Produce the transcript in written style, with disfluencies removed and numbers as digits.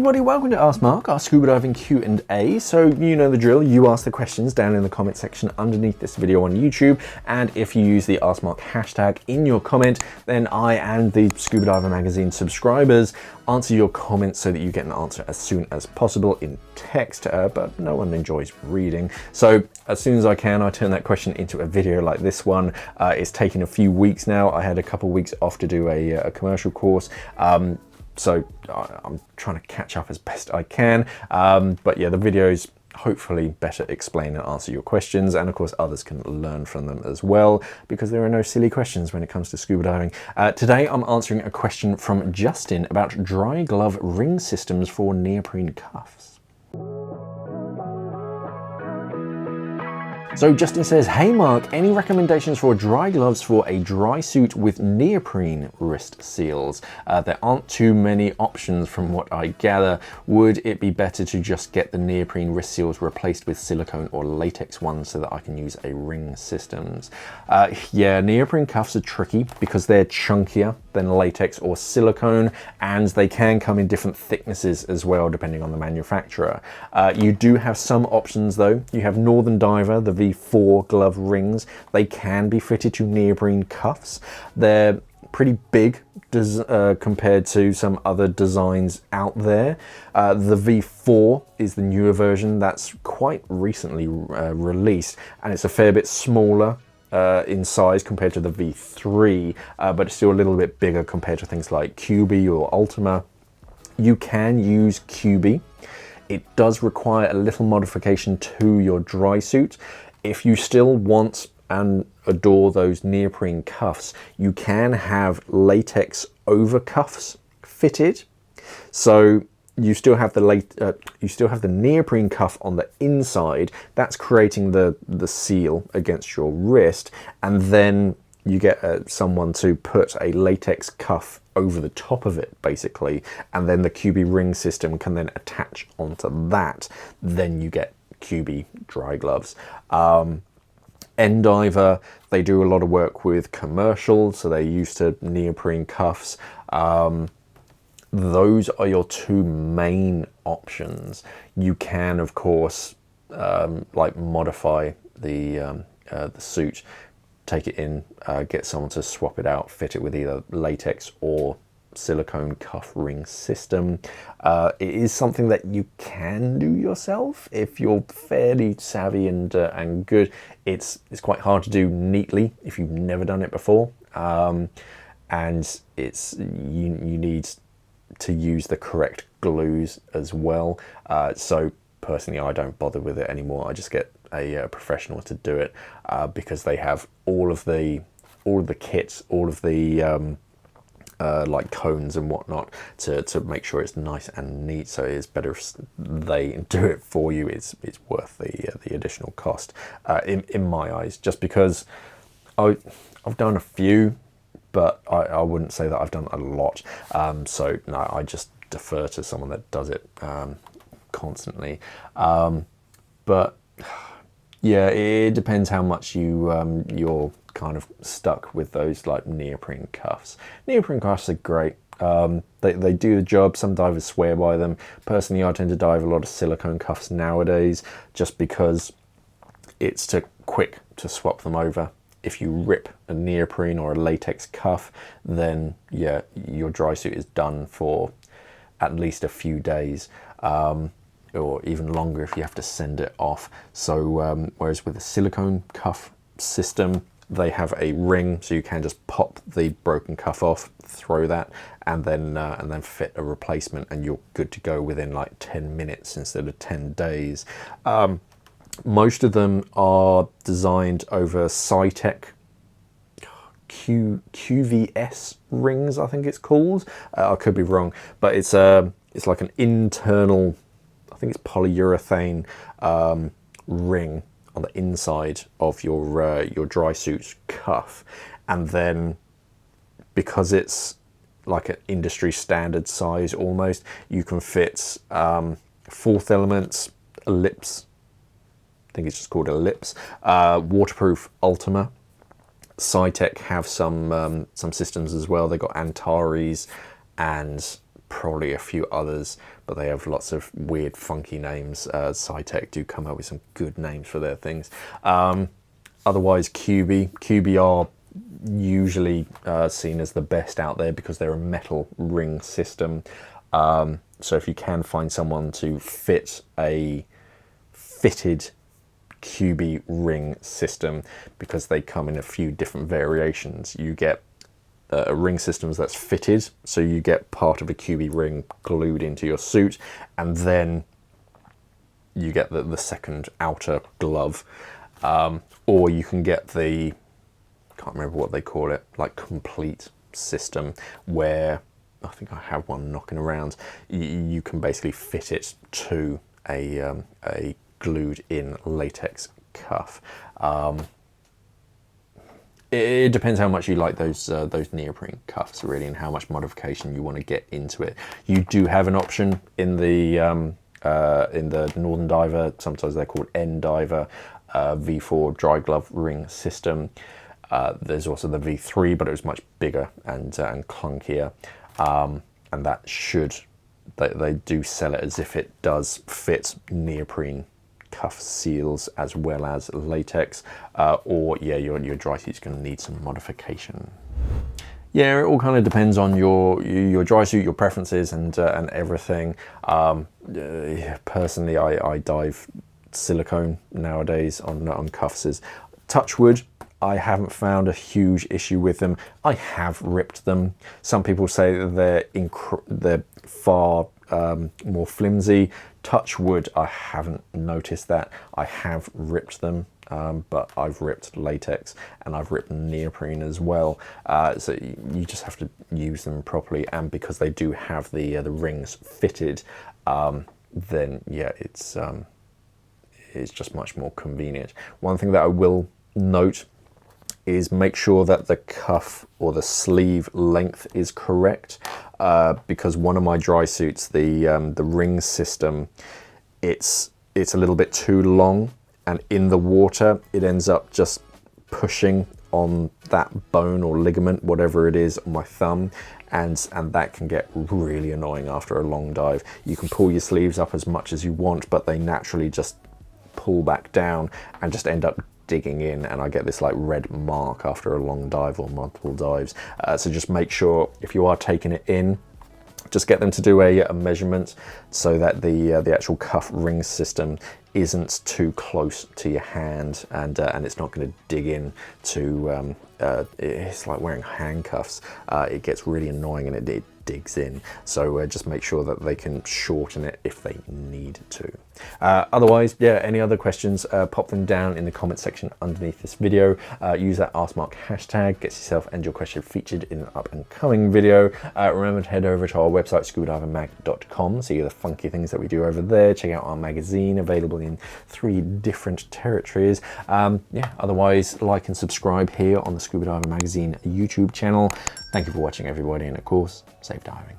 everybody, welcome to Ask Mark, our scuba diving Q&A. So you know the drill, you ask the questions down in the comment section underneath this video on YouTube, and if you use the Ask Mark hashtag in your comment, then I and the Scuba Diver Magazine subscribers answer your comments so that you get an answer as soon as possible in text, but no one enjoys reading. So as soon as I can, I turn that question into a video like this one. It's taken a few weeks now. I had a couple of weeks off to do a commercial course. So I'm trying to catch up as best I can. But yeah, the videos hopefully better explain and answer your questions, and of course others can learn from them as well, because there are no silly questions when it comes to scuba diving. Today I'm answering a question from Justin about dry glove ring systems for neoprene cuffs. So Justin says, hey Mark, any recommendations for dry gloves for a dry suit with neoprene wrist seals? There aren't too many options from what I gather. Would it be better to just get the neoprene wrist seals replaced with silicone or latex ones so that I can use a ring systems? Yeah, neoprene cuffs are tricky because they're chunkier than latex or silicone, and they can come in different thicknesses as well depending on the manufacturer. You do have some options though. You have Northern Diver, the V4 glove rings. They can be fitted to neoprene cuffs. They're pretty big compared to some other designs out there. The V4 is the newer version that's quite recently released, and it's a fair bit smaller in size compared to the V3, but it's still a little bit bigger compared to things like Kubi or Ultima. You can use Kubi. It does require a little modification to your dry suit. If you still want and adore those neoprene cuffs, you can have latex over cuffs fitted. So you still have the neoprene cuff on the inside. That's creating the seal against your wrist, and then you get someone to put a latex cuff over the top of it, basically, and then the Kubi ring system can then attach onto that. Then you get Kubi dry gloves. Ndiver, they do a lot of work with commercial, so they're used to neoprene cuffs. Those are your two main options. You can, of course, like modify the suit, take it in, get someone to swap it out, fit it with either latex or silicone cuff ring system. It is something that you can do yourself if you're fairly savvy and good. It's quite hard to do neatly if you've never done it before, and you need to use the correct glues as well. So personally, I don't bother with it anymore. I just get a professional to do it, because they have all of the kits, all of the like cones and whatnot to make sure it's nice and neat. So it's better if they do it for you. It's worth the additional cost in my eyes, just because I've done a few, but I wouldn't say that I've done a lot. So no, I just defer to someone that does it constantly. But yeah, it depends how much you're kind of stuck with those like neoprene cuffs. Neoprene cuffs are great. They do the job. Some divers swear by them. Personally, I tend to dive a lot of silicone cuffs nowadays, just because it's quick to swap them over. If you rip a neoprene or a latex cuff, then yeah, your dry suit is done for at least a few days, or even longer if you have to send it off. So whereas with a silicone cuff system, they have a ring, so you can just pop the broken cuff off, throw that, and then fit a replacement, and you're good to go within like 10 minutes instead of 10 days. Most of them are designed over Cytec QVS rings, I think it's called. I could be wrong, but it's like an internal, I think it's polyurethane ring on the inside of your dry suit cuff, and then because it's like an industry standard size almost, you can fit fourth elements, ellipse, I think it's just called ellipse, waterproof Ultima. Cytec have some systems as well. They've got Antares and probably a few others, but they have lots of weird, funky names. Cytec do come up with some good names for their things. Otherwise, Kubi are usually seen as the best out there because they're a metal ring system. So if you can find someone to fit a fitted Kubi ring system, because they come in a few different variations, you get ring systems that's fitted, so you get part of a Kubi ring glued into your suit, and then you get the second outer glove. Or you can get the, can't remember what they call it, like complete system, where I think I have one knocking around. You can basically fit it to a glued in latex cuff. It depends how much you like those neoprene cuffs, really, and how much modification you want to get into it. You do have an option in the Northern Diver, sometimes they're called ndiver, V4 dry glove ring system. There's also the V3, but it was much bigger and clunkier, and that they do sell it as if it does fit neoprene cuff seals as well as latex, or yeah, your dry suit's going to need some modification. Yeah, it all kind of depends on your dry suit, your preferences, and everything. Personally, I dive silicone nowadays on cuffs. Touch wood, I haven't found a huge issue with them. I have ripped them. Some people say that they're far more flimsy. Touch wood, I haven't noticed that. I have ripped them, but I've ripped latex and I've ripped neoprene as well. So you just have to use them properly, and because they do have the rings fitted, then yeah, it's just much more convenient. One thing that I will note is make sure that the cuff or the sleeve length is correct, because one of my dry suits, the ring system, it's a little bit too long, and in the water it ends up just pushing on that bone or ligament, whatever it is, on my thumb, and that can get really annoying after a long dive. You can pull your sleeves up as much as you want, but they naturally just pull back down and just end up digging in, and I get this like red mark after a long dive or multiple dives. So just make sure, if you are taking it in, just get them to do a measurement so that the actual cuff ring system isn't too close to your hand, and it's not going to dig in to it's like wearing handcuffs. It gets really annoying and it digs in, so just make sure that they can shorten it if they need to. Otherwise, yeah, any other questions, pop them down in the comment section underneath this video. Use that AskMark hashtag, gets yourself and your question featured in an up and coming video. Remember to head over to our website, scubadivermag.com, see the funky things that we do over there. Check out our magazine, available in 3 different territories. Yeah, otherwise, like and subscribe here on the Scuba Diver Magazine YouTube channel. Thank you for watching, everybody, and of course, safe diving.